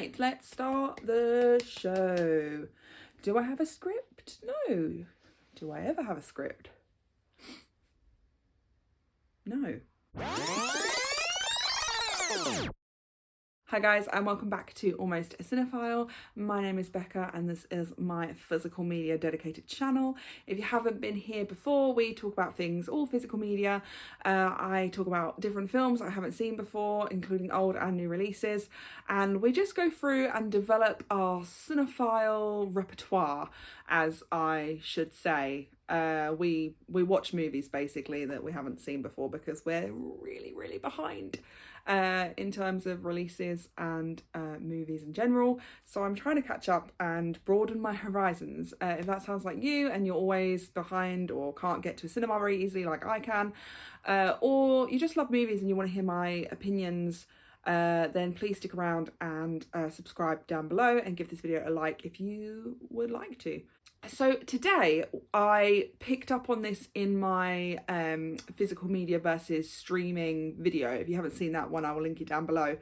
Right, let's start the show. Do I have a script? No. Do I ever have a script? No. Hi guys, and welcome back to Almost a Cinephile. My name is Becca and this is my physical media dedicated channel. If you haven't been here before, we talk about things all physical media. I talk about different films I haven't seen before, including old and new releases, and we just go through and develop our cinephile repertoire, as I should say. We watch movies basically that we haven't seen before because we're really behind in terms of releases and movies in general. So I'm trying to catch up and broaden my horizons. If that sounds like you and you're always behind or can't get to a cinema very easily like I can, or you just love movies and you want to hear my opinions, then please stick around and subscribe down below and give this video a like if you would like to. So today I picked up on this in my physical media versus streaming video. If you haven't seen that one, I will link it down below.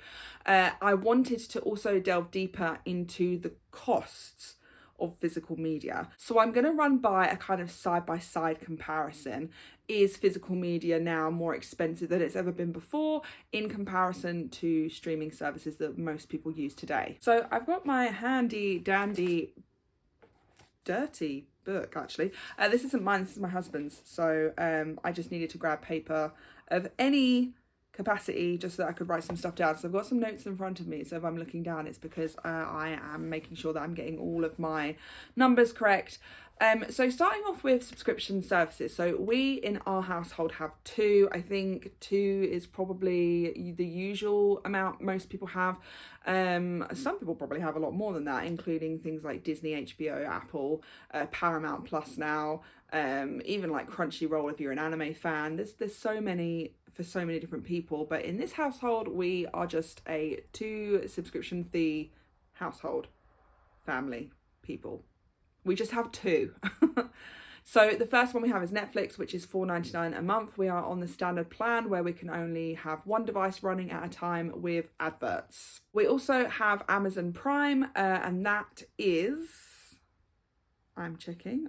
I wanted to also delve deeper into the costs of physical media. So I'm going to run by a kind of side-by-side comparison. Is physical media now more expensive than it's ever been before in comparison to streaming services that most people use today? So I've got my handy dandy dirty book actually. This isn't mine, this is my husband's, so I just needed to grab paper of any capacity just so that I could write some stuff down. So I've got some notes in front of me, so if I'm looking down it's because I am making sure that I'm getting all of my numbers correct. So starting off with subscription services. So we in our household have two. I think two is probably the usual amount most people have. Some people probably have a lot more than that, including things like Disney, HBO, Apple, Paramount Plus now, even like Crunchyroll if you're an anime fan. There's so many for so many different people, but in this household we are just a two subscription fee household, family, people. We just have two. So the first one we have is Netflix, which is $4.99 a month. We are on the standard plan where we can only have one device running at a time with adverts. We also have Amazon Prime, and that is, I'm checking.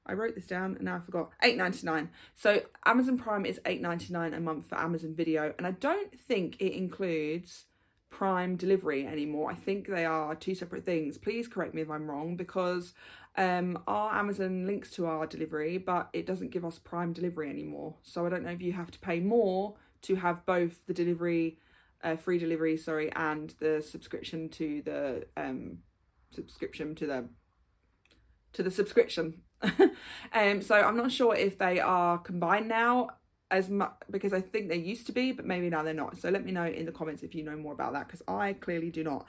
I wrote this down and now I forgot. $8.99. So Amazon Prime is $8.99 a month for Amazon Video, and I don't think it includes Prime delivery anymore. I think they are two separate things. Please correct me if I'm wrong, because our Amazon links to our delivery, but it doesn't give us Prime delivery anymore. So I don't know if you have to pay more to have both the delivery, free delivery, sorry, and the subscription to the subscription. So I'm not sure if they are combined now as much, because I think they used to be, but maybe now they're not. So let me know in the comments if you know more about that, because I clearly do not.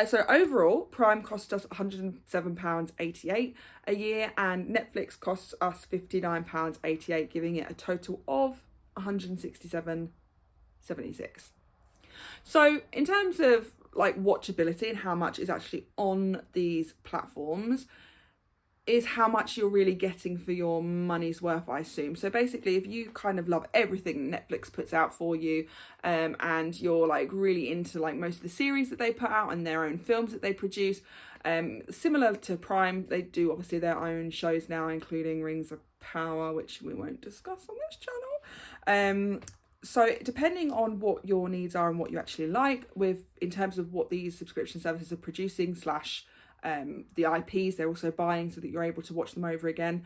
So overall, Prime costs us £107.88 a year, and Netflix costs us £59.88, giving it a total of £167.76. So in terms of like watchability and how much is actually on these platforms, is how much you're really getting for your money's worth, I assume. So basically, if you kind of love everything Netflix puts out for you, and you're like really into like most of the series that they put out and their own films that they produce, similar to Prime, they do obviously their own shows now, including Rings of Power, which we won't discuss on this channel. So depending on what your needs are and what you actually like in terms of what these subscription services are producing slash the IPs they're also buying so that you're able to watch them over again,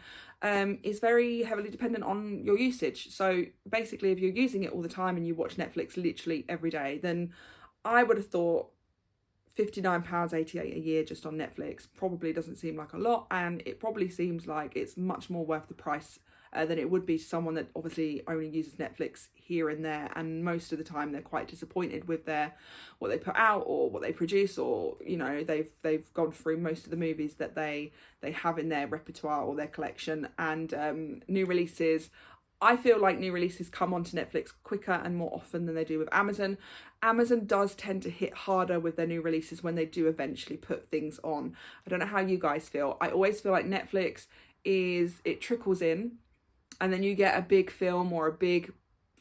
is very heavily dependent on your usage. So basically, if you're using it all the time and you watch Netflix literally every day, then I would have thought £59.88 a year just on Netflix probably doesn't seem like a lot, and it probably seems like it's much more worth the price than it would be to someone that obviously only uses Netflix here and there, and most of the time they're quite disappointed with what they put out or what they produce, or you know they've gone through most of the movies that they have in their repertoire or their collection, and new releases. I feel like new releases come onto Netflix quicker and more often than they do with Amazon. Amazon does tend to hit harder with their new releases when they do eventually put things on. I don't know how you guys feel. I always feel like Netflix it trickles in, and then you get a big film or a big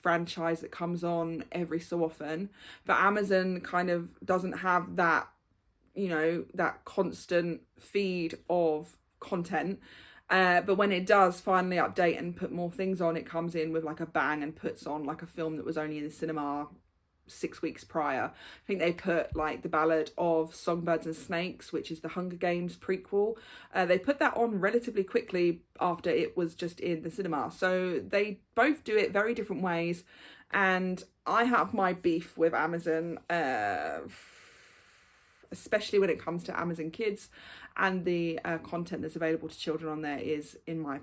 franchise that comes on every so often, but Amazon kind of doesn't have that, you know, that constant feed of content. But when it does finally update and put more things on, it comes in with like a bang and puts on like a film that was only in the cinema 6 weeks prior. I think they put like The Ballad of Songbirds and Snakes, which is the Hunger Games prequel. They put that on relatively quickly after it was just in the cinema. So they both do it very different ways. And I have my beef with Amazon, especially when it comes to Amazon Kids, and the content that's available to children on there is, in my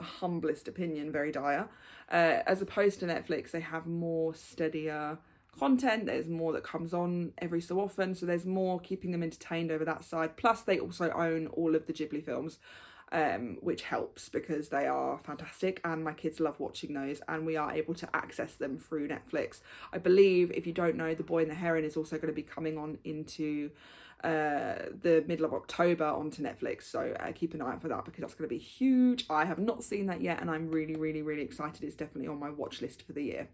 humblest opinion, very dire. As opposed to Netflix, they have more steadier content. There's more that comes on every so often, so there's more keeping them entertained over that side. Plus they also own all of the Ghibli films, which helps because they are fantastic and my kids love watching those, and we are able to access them through Netflix. I believe, if you don't know, The Boy and the Heron is also going to be coming on into the middle of October onto Netflix, so keep an eye out for that because that's going to be huge. I have not seen that yet and I'm really excited. It's definitely on my watch list for the year.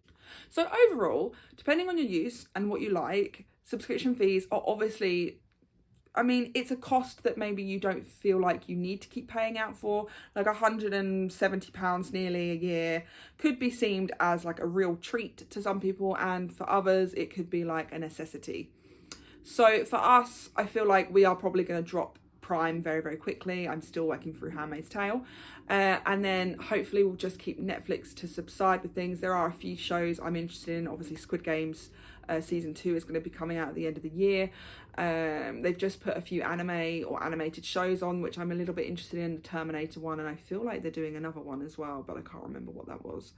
So overall, depending on your use and what you like, subscription fees are obviously, I mean, it's a cost that maybe you don't feel like you need to keep paying out for. Like £170 nearly a year could be seen as like a real treat to some people, and for others it could be like a necessity. So for us, I feel like we are probably going to drop Prime very quickly. I'm still working through Handmaid's Tale, and then hopefully we'll just keep Netflix to subside with things. There are a few shows I'm interested in. Obviously Squid Games season 2 is going to be coming out at the end of the year. They've just put a few anime or animated shows on, which I'm a little bit interested in. The Terminator one, and I feel like they're doing another one as well, but I can't remember what that was.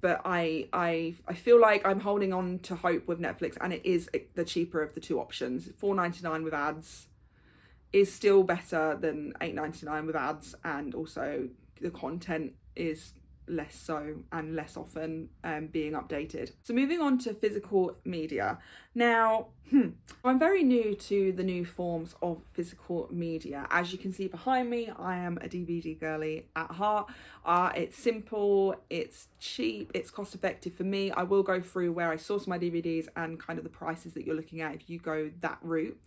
But I feel like I'm holding on to hope with Netflix, and it is the cheaper of the two options. $4.99 with ads is still better than $8.99 with ads, and also the content is less so and less often being updated. So moving on to physical media. Now, I'm very new to the new forms of physical media. As you can see behind me, I am a DVD girly at heart. It's simple, it's cheap, it's cost effective for me. I will go through where I source my DVDs and kind of the prices that you're looking at if you go that route.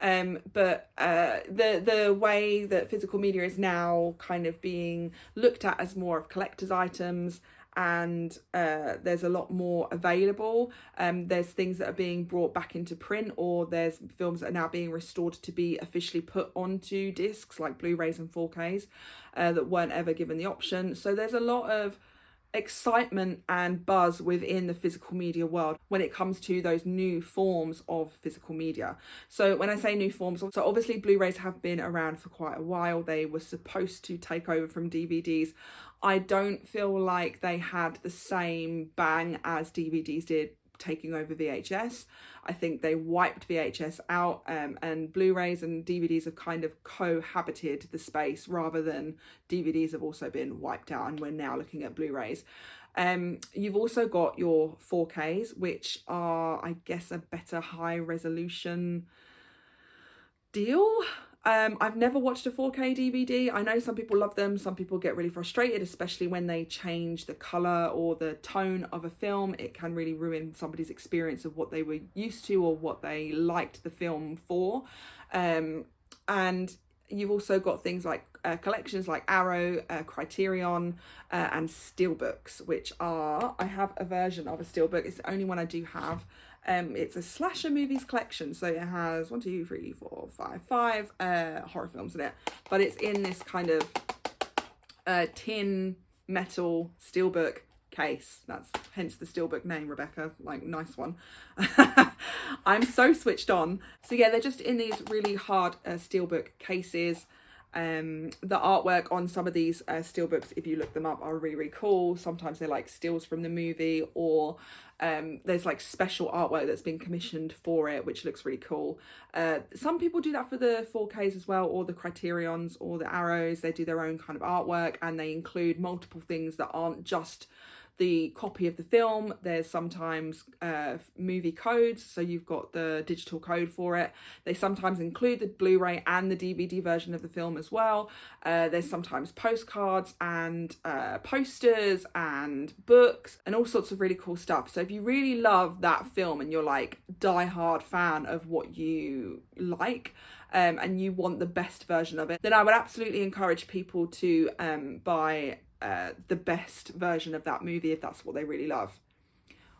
But the way that physical media is now kind of being looked at as more of collector's items, and there's a lot more available. There's things that are being brought back into print, or there's films that are now being restored to be officially put onto discs like Blu-rays and 4Ks that weren't ever given the option. So there's a lot of excitement and buzz within the physical media world when it comes to those new forms of physical media. So when I say new forms, so obviously Blu-rays have been around for quite a while. They were supposed to take over from DVDs. I don't feel like they had the same bang as DVDs did taking over VHS. I think they wiped VHS out, and Blu-rays and DVDs have kind of cohabited the space rather than DVDs have also been wiped out, and we're now looking at Blu-rays. You've also got your 4Ks, which are, I guess, a better high resolution deal. I've never watched a 4K DVD. I know some people love them. Some people get really frustrated, especially when they change the colour or the tone of a film. It can really ruin somebody's experience of what they were used to or what they liked the film for. And you've also got things like collections like Arrow, Criterion, and Steelbooks, which are, I have a version of a Steelbook. It's the only one I do have. It's a slasher movies collection, so it has 5 horror films in it, but it's in this kind of tin metal Steelbook case. That's hence the Steelbook name, Rebecca, like nice one. I'm so switched on. So yeah, they're just in these really hard Steelbook cases. The artwork on some of these Steelbooks, if you look them up, are really cool. Sometimes they're like stills from the movie, or there's like special artwork that's been commissioned for it, which looks really cool. Some people do that for the 4Ks as well, or the Criterions or the Arrows. They do their own kind of artwork, and they include multiple things that aren't just the copy of the film. There's sometimes movie codes, so you've got the digital code for it. They sometimes include the Blu-ray and the DVD version of the film as well. There's sometimes postcards and posters and books and all sorts of really cool stuff. So if you really love that film and you're like die-hard fan of what you like, and you want the best version of it, then I would absolutely encourage people to buy the best version of that movie if that's what they really love.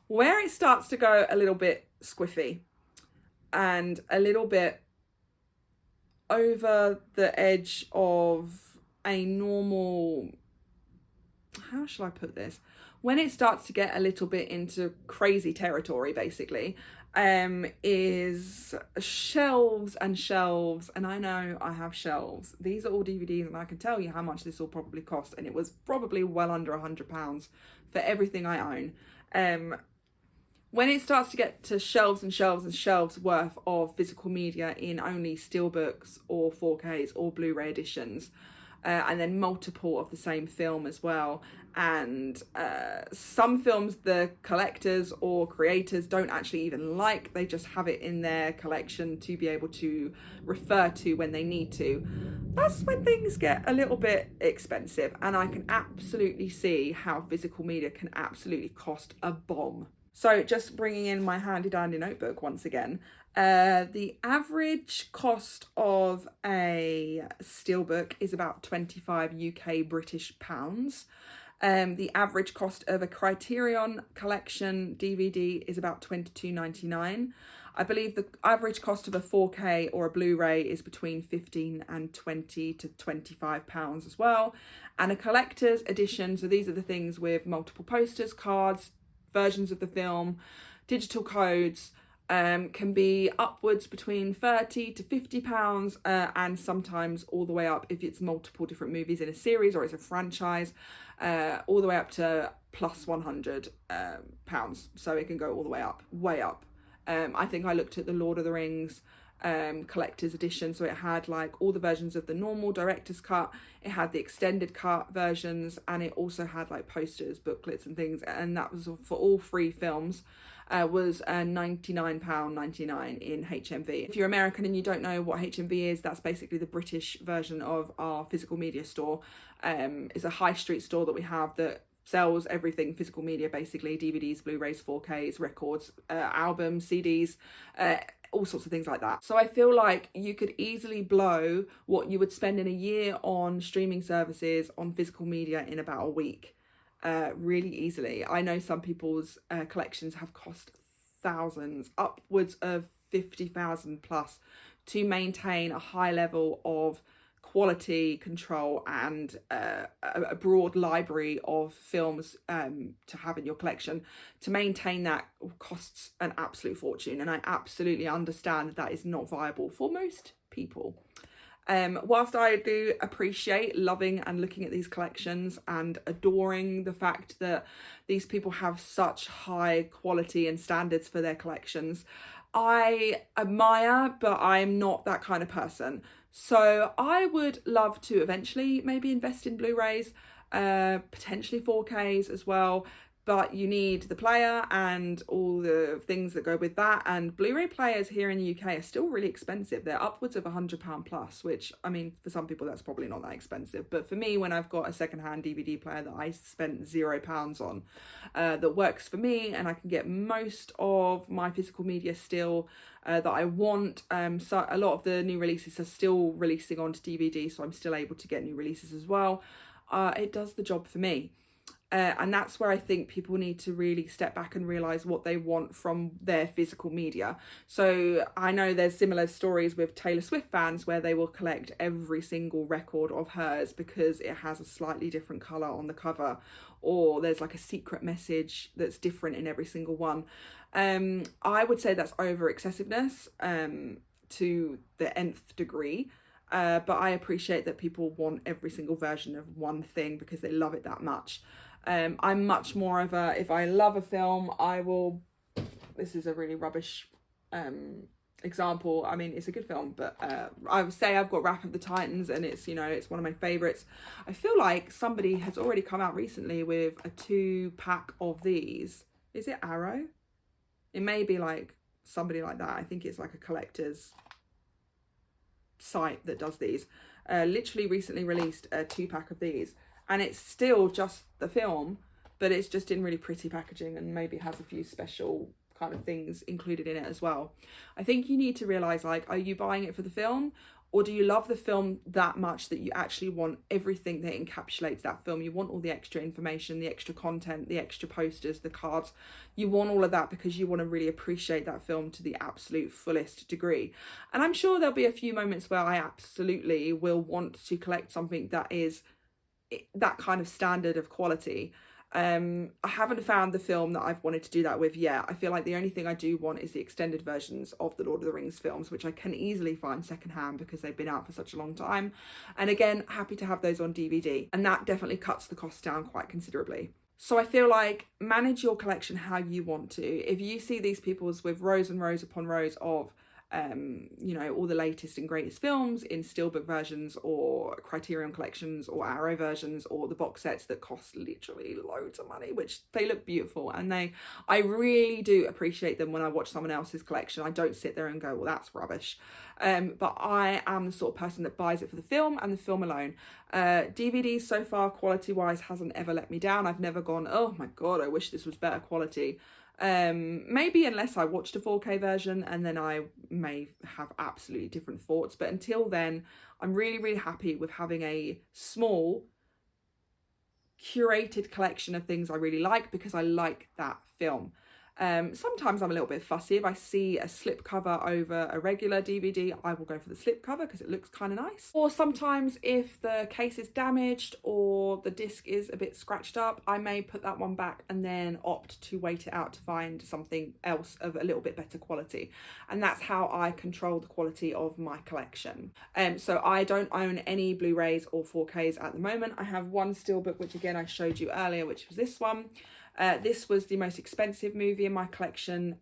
Where it starts to go a little bit squiffy and a little bit over the edge of a normal, how shall I put this? When it starts to get a little bit into crazy territory, basically, is shelves and shelves. And I know I have shelves. These are all DVDs, and I can tell you how much this will probably cost. And it was probably well under £100 for everything I own. When it starts to get to shelves and shelves and shelves worth of physical media in only steelbooks or 4Ks or Blu-ray editions, and then multiple of the same film as well, and some films the collectors or creators don't actually even like, they just have it in their collection to be able to refer to when they need to. That's when things get a little bit expensive, and I can absolutely see how physical media can absolutely cost a bomb. So just bringing in my handy dandy notebook once again, the average cost of a steelbook is about 25 UK British pounds. The average cost of a Criterion Collection DVD is about £22.99. I believe the average cost of a 4K or a Blu-ray is between 15 and 20 to 25 pounds as well. And a collector's edition, so these are the things with multiple posters, cards, versions of the film, digital codes, can be upwards between 30 to 50 pounds, and sometimes all the way up if it's multiple different movies in a series or it's a franchise, all the way up to plus 100 pounds. So it can go all the way up, way up. I think I looked at the Lord of the Rings collector's edition, so it had like all the versions of the normal director's cut, it had the extended cut versions, and it also had like posters, booklets and things, and that was for all 3 films. Was £99.99 in HMV. If you're American and you don't know what HMV is, that's basically the British version of our physical media store. It's a high street store that we have that sells everything physical media, basically DVDs, Blu-rays, 4Ks, records, albums, CDs, all sorts of things like that. So I feel like you could easily blow what you would spend in a year on streaming services on physical media in about a week, really easily. I know some people's collections have cost thousands, upwards of 50,000 plus, to maintain a high level of quality control and a broad library of films to have in your collection. To maintain that costs an absolute fortune, and I absolutely understand that is not viable for most people. Whilst I do appreciate loving and looking at these collections and adoring the fact that these people have such high quality and standards for their collections, I admire, but I'm not that kind of person. So I would love to eventually maybe invest in Blu-rays, potentially 4Ks as well, but you need the player and all the things that go with that. And Blu-ray players here in the UK are still really expensive. They're upwards of £100 plus, which, I mean, for some people that's probably not that expensive. But for me, when I've got a secondhand DVD player that I spent £0 on, that works for me, and I can get most of my physical media still that I want. So a lot of the new releases are still releasing onto DVD, so I'm still able to get new releases as well. It does the job for me. And that's where I think people need to really step back and realise what they want from their physical media. So I know there's similar stories with Taylor Swift fans where they will collect every single record of hers because it has a slightly different colour on the cover, or there's like a secret message that's different in every single one. I would say that's over excessiveness to the nth degree. But I appreciate that people want every single version of one thing because they love it that much. I'm much more of a, if I love a film, I will, this is a really rubbish example. I mean, it's a good film, but I would say I've got Wrath of the Titans, and it's, you know, it's one of my favorites. I feel like somebody has already come out recently with a 2-pack of these. Is it Arrow? It may be like somebody like that. I think it's like a collector's site that does these. Literally recently released a 2-pack of these, and it's still just the film, but it's just in really pretty packaging and maybe has a few special kind of things included in it as well. I think you need to realize, like, are you buying it for the film, or do you love the film that much that you actually want everything that encapsulates that film? You want all the extra information, the extra content, the extra posters, the cards. You want all of that because you want to really appreciate that film to the absolute fullest degree. And I'm sure there'll be a few moments where I absolutely will want to collect something that is that kind of standard of quality. I haven't found the film that I've wanted to do that with yet. I feel like the only thing I do want is the extended versions of the Lord of the Rings films, which I can easily find secondhand because they've been out for such a long time. And again, happy to have those on DVD. And that definitely cuts the cost down quite considerably. So I feel like manage your collection how you want to. If you see these people's with rows and rows upon rows of you know, all the latest and greatest films in steelbook versions or Criterion collections or Arrow versions or the box sets that cost literally loads of money, which they look beautiful, and I really do appreciate them when I watch someone else's collection. I don't sit there and go, well, that's rubbish. But I am the sort of person that buys it for the film and the film alone. DVDs so far, quality wise, hasn't ever let me down. I've never gone, oh my god, I wish this was better quality. Maybe unless I watched a 4K version, and then I may have absolutely different thoughts, but until then I'm really happy with having a small curated collection of things I really like because I like that film. Sometimes I'm a little bit fussy. If I see a slipcover over a regular DVD, I will go for the slipcover because it looks kind of nice. Or sometimes if the case is damaged or the disc is a bit scratched up, I may put that one back and then opt to wait it out to find something else of a little bit better quality. And that's how I control the quality of my collection. So I don't own any Blu-rays or 4Ks at the moment. I have one steelbook, which again I showed you earlier, which was this one. This was the most expensive movie in my collection,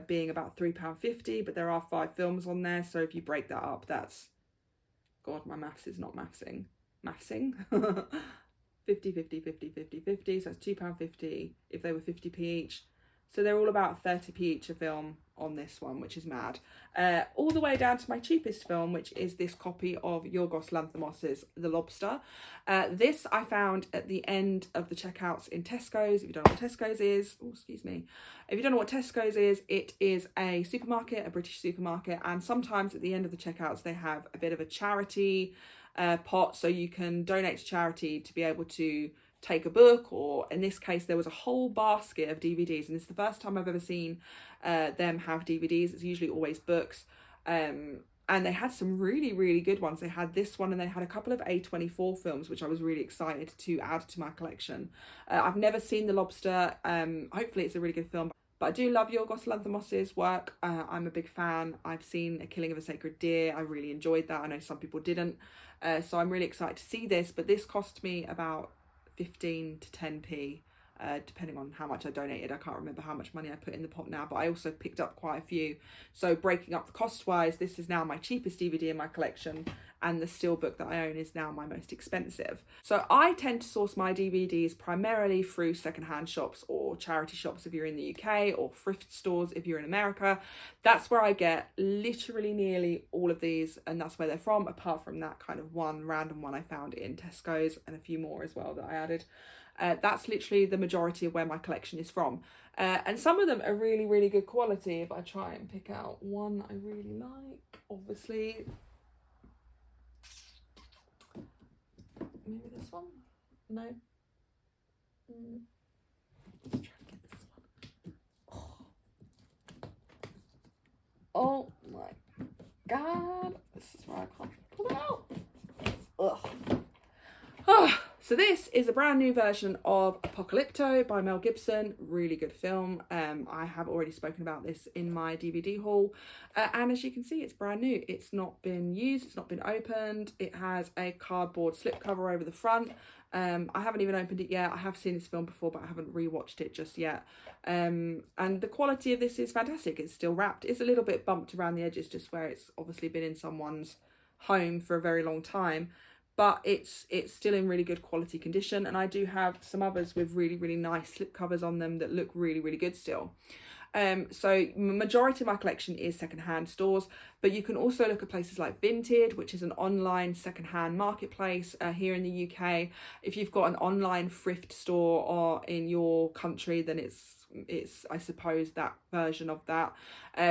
being about £3.50, but there are 5 films on there, so if you break that up, that's, god, my maths is not mathsing 50 50 50 50 50, so that's £2.50 if they were 50p each, so they're all about 30p each a film on this one, which is mad. All the way down to my cheapest film, which is this copy of Yorgos Lanthimos's The Lobster. This I found at the end of the checkouts in Tesco's. If you don't know what Tesco's is, oh, excuse me. If you don't know what Tesco's is, it is a supermarket, a British supermarket, and sometimes at the end of the checkouts they have a bit of a charity pot, so you can donate to charity to be able to take a book, or in this case there was a whole basket of DVDs, and it's the first time I've ever seen them have DVDs. It's usually always books, and they had some really good ones. They had this one, and they had a couple of A24 films, which I was really excited to add to my collection. I've never seen The Lobster. Hopefully it's a really good film, but I do love Yorgos Lanthimos's work. I'm a big fan. I've seen A Killing of a Sacred Deer. I really enjoyed that. I know some people didn't, so I'm really excited to see this, but this cost me about 15 to 10p, depending on how much I donated. I can't remember how much money I put in the pot now, but I also picked up quite a few. So breaking up the cost wise, this is now my cheapest DVD in my collection, and the steelbook that I own is now my most expensive. So I tend to source my DVDs primarily through secondhand shops or charity shops if you're in the UK, or thrift stores if you're in America. That's where I get literally nearly all of these, and that's where they're from, apart from that kind of one random one I found in Tesco's, and a few more as well that I added. That's literally the majority of where my collection is from. And some of them are really good quality. If I try and pick out one I really like, obviously, maybe this one? No? Let's try and get this one. Oh my god. This is where I can't pull it out. Ugh. So this is a brand new version of Apocalypto by Mel Gibson. Really good film. I have already spoken about this in my DVD haul. And as you can see, it's brand new. It's not been used. It's not been opened. It has a cardboard slipcover over the front. I haven't even opened it yet. I have seen this film before, but I haven't rewatched it just yet. And the quality of this is fantastic. It's still wrapped. It's a little bit bumped around the edges just where it's obviously been in someone's home for a very long time. But it's still in really good quality condition, and I do have some others with really nice slip covers on them that look really good still. So majority of my collection is secondhand stores, but you can also look at places like Vinted, which is an online secondhand marketplace here in the UK. If you've got an online thrift store or in your country, then it's I suppose that version of that.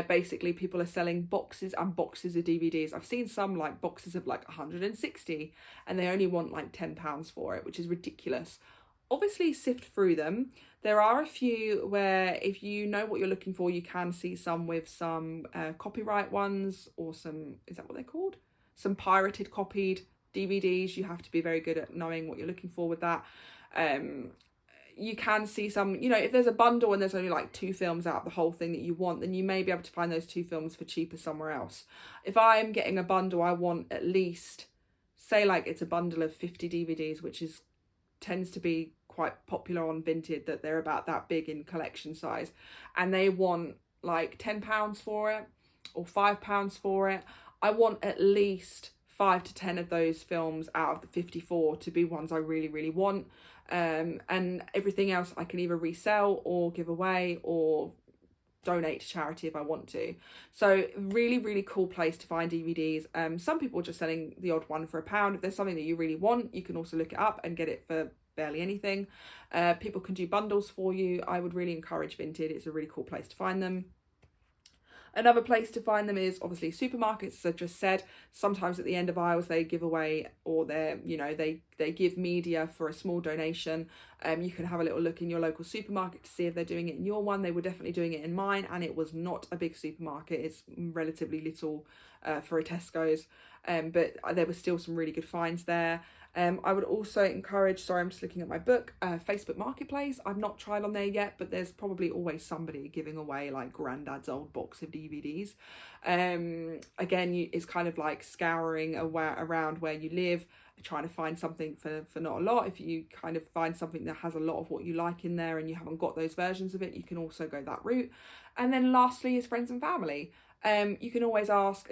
Basically people are selling boxes and boxes of DVDs. I've seen some like boxes of like 160 and they only want like £10 for it, which is ridiculous. Obviously sift through them. There are a few where if you know what you're looking for, you can see some with some copyright ones or some, is that what they're called? Some pirated copied DVDs. You have to be very good at knowing what you're looking for with that. You can see some, you know, if there's a bundle and there's only like 2 films out of the whole thing that you want, then you may be able to find those 2 films for cheaper somewhere else. If I'm getting a bundle, I want at least, say like it's a bundle of 50 DVDs, which tends to be quite popular on Vinted, that they're about that big in collection size, and they want like £10 for it or £5 for it. I want at least 5 to 10 of those films out of the 54 to be ones I really want. And everything else I can either resell or give away or donate to charity if I want to. So really cool place to find DVDs. Some people are just selling the odd one for £1. If there's something that you really want, you can also look it up and get it for barely anything. People can do bundles for you. I would really encourage Vinted. It's a really cool place to find them. Another place to find them is obviously supermarkets, as I just said. Sometimes at the end of aisles they give away, or they give media for a small donation. You can have a little look in your local supermarket to see if they're doing it in your one. They were definitely doing it in mine, and it was not a big supermarket. It's relatively little for a Tesco's, but there were still some really good finds there. I would also encourage, sorry, I'm just looking at my book, Facebook Marketplace. I've not tried on there yet, but there's probably always somebody giving away like granddad's old box of DVDs. Again, it's kind of like scouring around where you live, trying to find something for not a lot. If you kind of find something that has a lot of what you like in there and you haven't got those versions of it, you can also go that route. And then lastly is friends and family. You can always ask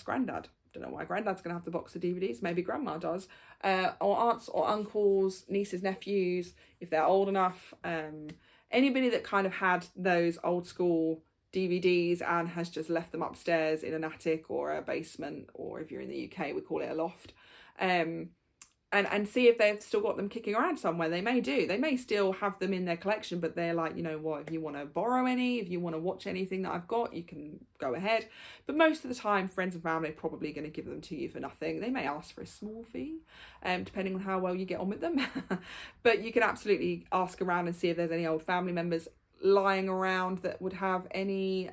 granddad. Don't know why granddad's gonna have the box of DVDs, maybe grandma does, or aunts or uncles, nieces, nephews, if they're old enough, anybody that kind of had those old school DVDs and has just left them upstairs in an attic or a basement, or if you're in the UK we call it a loft, and see if they've still got them kicking around somewhere. They may still have them in their collection, but they're like, you know what, if you want to borrow any, if you want to watch anything that I've got, you can go ahead. But most of the time friends and family are probably going to give them to you for nothing. They may ask for a small fee, depending on how well you get on with them. But you can absolutely ask around and see if there's any old family members lying around that would have any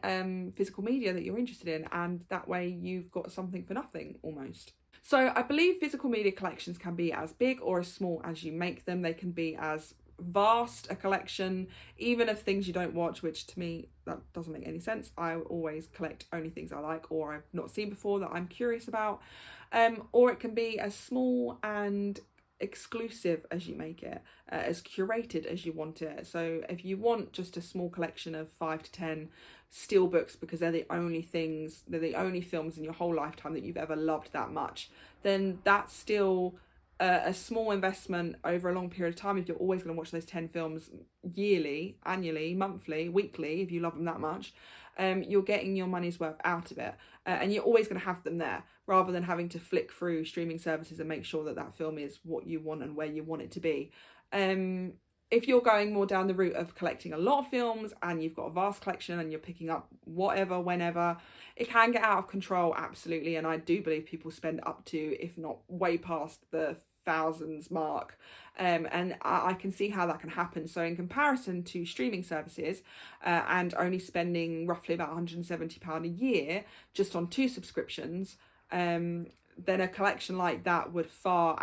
physical media that you're interested in, and that way you've got something for nothing almost. So I believe physical media collections can be as big or as small as you make them. They can be as vast a collection, even of things you don't watch, which to me, that doesn't make any sense. I always collect only things I like or I've not seen before that I'm curious about. Or it can be as small and exclusive as you make it, as curated as you want it. So if you want just a small collection of 5 to 10 steelbooks because they're the only films in your whole lifetime that you've ever loved that much, then that's still a small investment over a long period of time. If you're always going to watch those 10 films yearly, annually, monthly, weekly, if you love them that much, you're getting your money's worth out of it, and you're always going to have them there, rather than having to flick through streaming services and make sure that that film is what you want and where you want it to be. If you're going more down the route of collecting a lot of films and you've got a vast collection and you're picking up whatever, whenever, it can get out of control, absolutely. And I do believe people spend up to, if not way past, the thousands mark, and I can see how that can happen. So in comparison to streaming services, and only spending roughly about £170 a year just on 2 subscriptions, then a collection like that would far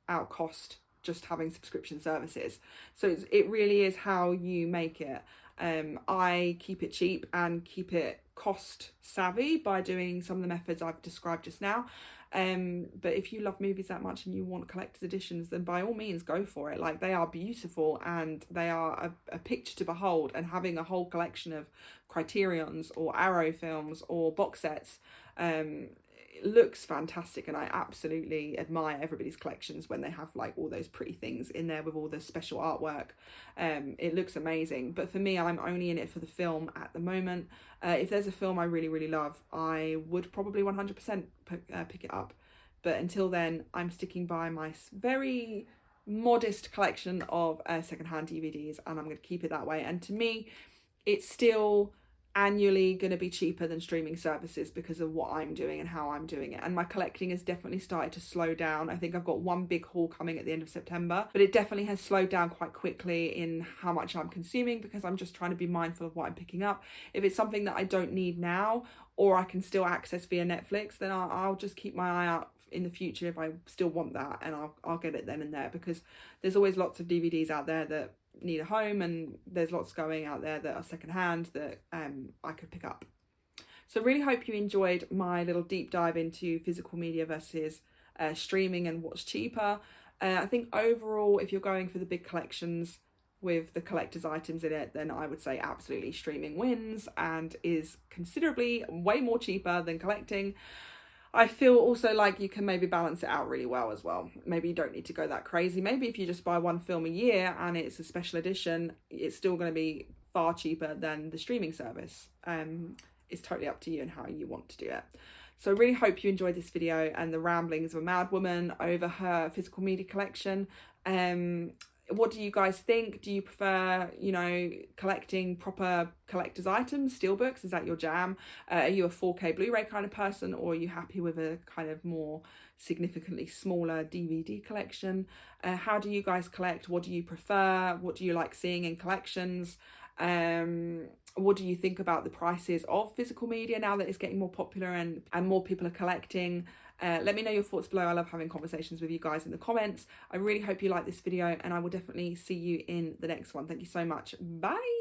out cost just having subscription services. So it really is how you make it. I keep it cheap and keep it cost savvy by doing some of the methods I've described just now. But if you love movies that much and you want collector's editions, then by all means go for it. Like, they are beautiful and they are a picture to behold, and having a whole collection of Criterions or Arrow films or box sets it looks fantastic, and I absolutely admire everybody's collections when they have like all those pretty things in there with all the special artwork. It looks amazing, but for me, I'm only in it for the film at the moment. If there's a film I really love, I would probably 100% pick it up, but until then I'm sticking by my very modest collection of secondhand DVDs, and I'm going to keep it that way. And to me, it's still annually going to be cheaper than streaming services because of what I'm doing and how I'm doing it. And my collecting has definitely started to slow down. I think I've got one big haul coming at the end of September, but it definitely has slowed down quite quickly in how much I'm consuming, because I'm just trying to be mindful of what I'm picking up. If it's something that I don't need now, or I can still access via Netflix, then I'll just keep my eye out in the future if I still want that, and I'll get it then and there, because there's always lots of DVDs out there that need a home, and there's lots going out there that are secondhand that I could pick up. So really hope you enjoyed my little deep dive into physical media versus streaming and what's cheaper. I think overall, if you're going for the big collections with the collector's items in it, then I would say absolutely streaming wins and is considerably way more cheaper than collecting. I feel also like you can maybe balance it out really well as well. Maybe you don't need to go that crazy. Maybe if you just buy one film a year and it's a special edition, it's still going to be far cheaper than the streaming service. It's totally up to you and how you want to do it. So I really hope you enjoyed this video and the ramblings of a mad woman over her physical media collection. What do you guys think? Do you prefer, you know, collecting proper collector's items, steelbooks? Is that your jam? Are you a 4K Blu-ray kind of person, or are you happy with a kind of more significantly smaller DVD collection? How do you guys collect? What do you prefer? What do you like seeing in collections? What do you think about the prices of physical media now that it's getting more popular and more people are collecting? Let me know your thoughts below. I love having conversations with you guys in the comments. I really hope you like this video, and I will definitely see you in the next one. Thank you so much. Bye.